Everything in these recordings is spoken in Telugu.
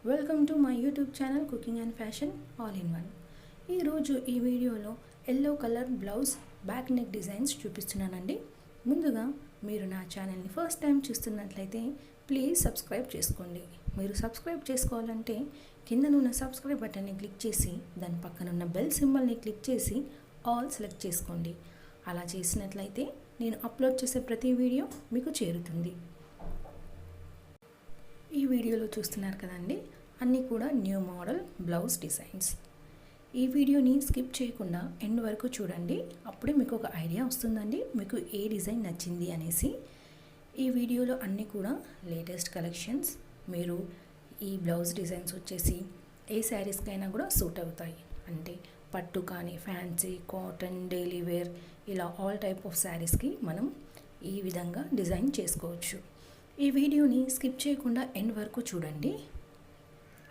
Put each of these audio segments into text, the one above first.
Welcome to my YouTube channel cooking and fashion all in one. ఈరోజు ఈ వీడియోలో yellow colour blouse back neck designs చూపిస్తున్నానండి. ముందుగా మీరు నా ఛానల్ని ఫస్ట్ టైం చూస్తున్నట్లయితే ప్లీజ్ సబ్స్క్రైబ్ చేసుకోండి. మీరు సబ్స్క్రైబ్ చేసుకోవాలంటే కిందనున్న సబ్స్క్రైబ్ బటన్ని క్లిక్ చేసి దాని పక్కనున్న బెల్ సింబల్ని క్లిక్ చేసి ఆల్ సెలెక్ట్ చేసుకోండి. అలా చేసినట్లయితే నేను అప్లోడ్ చేసే ప్రతి వీడియో మీకు చేరుతుంది. ఈ వీడియోలో చూస్తున్నారు కదండి, అన్నీ కూడా న్యూ మోడల్ బ్లౌజ్ డిజైన్స్. ఈ వీడియోని స్కిప్ చేయకుండా ఎండ్ వరకు చూడండి, అప్పుడే మీకు ఒక ఐడియా వస్తుందండి మీకు ఏ డిజైన్ నచ్చింది అనేసి. ఈ వీడియోలో అన్నీ కూడా లేటెస్ట్ కలెక్షన్స్. మీరు ఈ బ్లౌజ్ డిజైన్స్ వచ్చేసి ఏ శారీస్కైనా కూడా సూట్ అవుతాయి. అంటే పట్టు కానీ, ఫ్యాన్సీ, కాటన్, డైలీ వేర్, ఇలా ఆల్ టైప్ ఆఫ్ శారీస్కి మనం ఈ విధంగా డిజైన్ చేసుకోవచ్చు. ఈ వీడియోని స్కిప్ చేయకుండా ఎండ్ వరకు చూడండి.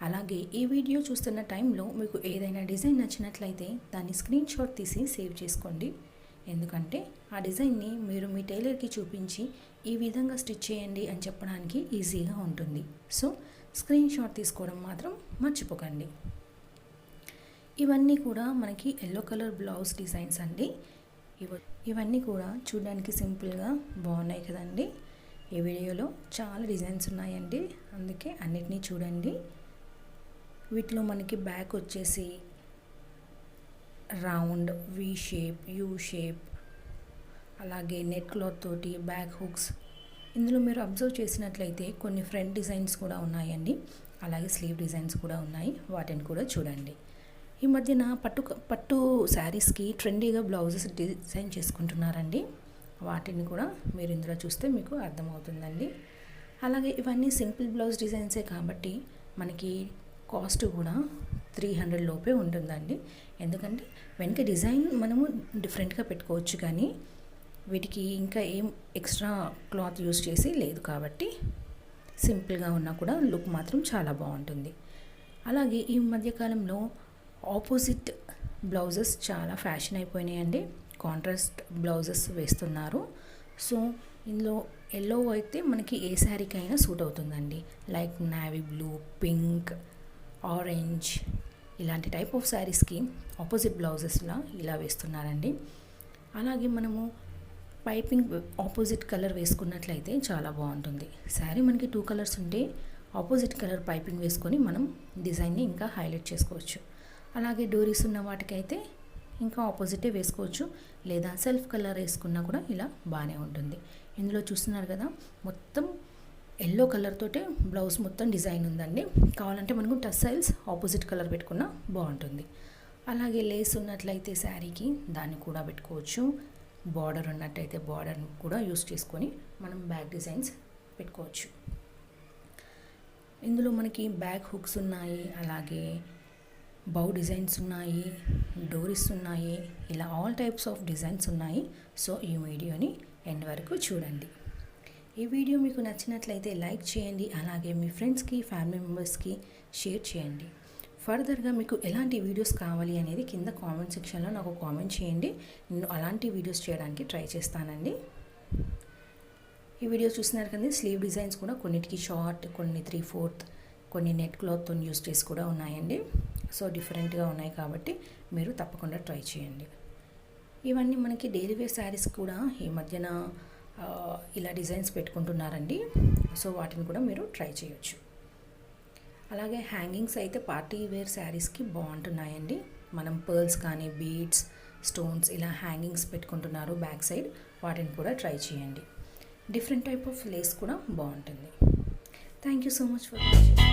అలాగే ఈ వీడియో చూస్తున్న టైంలో మీకు ఏదైనా డిజైన్ నచ్చినట్లయితే దాన్ని స్క్రీన్ షాట్ తీసి సేవ్ చేసుకోండి. ఎందుకంటే ఆ డిజైన్ని మీరు మీ టైలర్కి చూపించి ఈ విధంగా స్టిచ్ చేయండి అని చెప్పడానికి ఈజీగా ఉంటుంది. సో స్క్రీన్ షాట్ తీసుకోవడం మాత్రం మర్చిపోకండి. ఇవన్నీ కూడా మనకి ఎల్లో కలర్ బ్లౌజ్ డిజైన్స్ అండి. ఇవన్నీ కూడా చూడడానికి సింపుల్గా బాగున్నాయి కదండి. ఈ వీడియోలో చాలా డిజైన్స్ ఉన్నాయండి, అందుకే అన్నిటినీ చూడండి. వీటిలో మనకి బ్యాక్ వచ్చేసి round, V shape, U shape, అలాగే నెట్ క్లాత్ తోటి బ్యాక్ హుక్స్. ఇందులో మీరు అబ్జర్వ్ చేసినట్లయితే కొన్ని ఫ్రంట్ డిజైన్స్ కూడా ఉన్నాయండి, అలాగే స్లీవ్ డిజైన్స్ కూడా ఉన్నాయి. వాటిని కూడా చూడండి. ఈ మధ్యన పట్టు శారీస్కి ట్రెండీగా బ్లౌజెస్ డిజైన్ చేసుకుంటున్నారండి. వాటిని కూడా మీరు ఇందులో చూస్తే మీకు అర్థమవుతుందండి. అలాగే ఇవన్నీ సింపుల్ బ్లౌజ్ డిజైన్సే కాబట్టి మనకి కాస్ట్ కూడా 300 లోపే ఉంటుందండి. ఎందుకంటే వెనక డిజైన్ మనము డిఫరెంట్గా పెట్టుకోవచ్చు, కానీ వీటికి ఇంకా ఏం ఎక్స్ట్రా క్లాత్ యూస్ చేసి లేదు కాబట్టి సింపుల్గా ఉన్నా కూడా లుక్ మాత్రం చాలా బాగుంటుంది. అలాగే ఈ మధ్యకాలంలో ఆపోజిట్ బ్లౌజెస్ చాలా ఫ్యాషన్ అయిపోయినాయండి. కాంట్రాస్ట్ బ్లౌజెస్ వేస్తున్నారు. సో ఇందులో ఎల్లో అయితే మనకి ఏ శారీకైనా సూట్ అవుతుందండి. Like navy blue, pink, orange, ఇలాంటి టైప్ ఆఫ్ శారీస్కి ఆపోజిట్ బ్లౌజెస్లా ఇలా వేస్తున్నారండి. అలాగే మనము పైపింగ్ ఆపోజిట్ కలర్ వేసుకున్నట్లయితే చాలా బాగుంటుంది. శారీ మనకి 2 కలర్స్ ఉంటే ఆపోజిట్ కలర్ పైపింగ్ వేసుకొని మనం డిజైన్ని ఇంకా హైలైట్ చేసుకోవచ్చు. అలాగే డోరీస్ ఉన్న వాటికైతే ఇంకా ఆపోజిటే వేసుకోవచ్చు, లేదా సెల్ఫ్ కలర్ వేసుకున్నా కూడా ఇలా బాగానే ఉంటుంది. ఇందులో చూస్తున్నారు కదా, మొత్తం ఎల్లో కలర్ తోటే బ్లౌజ్ మొత్తం డిజైన్ ఉందండి. కావాలంటే మనకు టస్సైల్స్ ఆపోజిట్ కలర్ పెట్టుకున్నా బాగుంటుంది. అలాగే లేస్ ఉన్నట్లయితే శారీకి దాన్ని కూడా పెట్టుకోవచ్చు. బార్డర్ ఉన్నట్టయితే బార్డర్ కూడా యూస్ చేసుకొని మనం బ్యాక్ డిజైన్స్ పెట్టుకోవచ్చు. ఇందులో మనకి బ్యాక్ హుక్స్ ఉన్నాయి, అలాగే బౌ డిజైన్స్ ఉన్నాయి, డోరీస్ ఉన్నాయి, ఇలా ఆల్ టైప్స్ ఆఫ్ డిజైన్స్ ఉన్నాయి. సో ఈ వీడియోని ఎండ్ వరకు చూడండి. ఈ వీడియో మీకు నచ్చినట్లయితే లైక్ చేయండి, అలాగే మీ ఫ్రెండ్స్కి, ఫ్యామిలీ మెంబర్స్కి షేర్ చేయండి. ఫర్దర్గా మీకు ఎలాంటి వీడియోస్ కావాలి అనేది కింద కామెంట్ సెక్షన్లో నాకు కామెంట్ చేయండి. నేను అలాంటి వీడియోస్ చేయడానికి ట్రై చేస్తానండి. ఈ వీడియో చూస్తున్నారు కదా, స్లీవ్ డిజైన్స్ కూడా కొన్నిటికి షార్ట్, కొన్ని 3/4, కొన్ని నెట్ క్లాత్తో యూస్ చేసి కూడా ఉన్నాయండి. సో డిఫరెంట్గా ఉన్నాయి కాబట్టి మీరు తప్పకుండా ట్రై చేయండి. ఇవన్నీ మనకి డైలీ వేర్ శారీస్ కూడా ఈ మధ్యన ఇలా డిజైన్స్ పెట్టుకుంటున్నారండి. సో వాటిని కూడా మీరు ట్రై చేయొచ్చు. అలాగే హ్యాంగింగ్స్ అయితే పార్టీ వేర్ శారీస్కి బాగుంటున్నాయండి. మనం పర్ల్స్ కానీ, బీడ్స్, స్టోన్స్ ఇలా హ్యాంగింగ్స్ పెట్టుకుంటున్నారు బ్యాక్ సైడ్. వాటిని కూడా ట్రై చేయండి. డిఫరెంట్ టైప్ ఆఫ్ లేస్ కూడా బాగుంటుంది. Thank you so much for watching.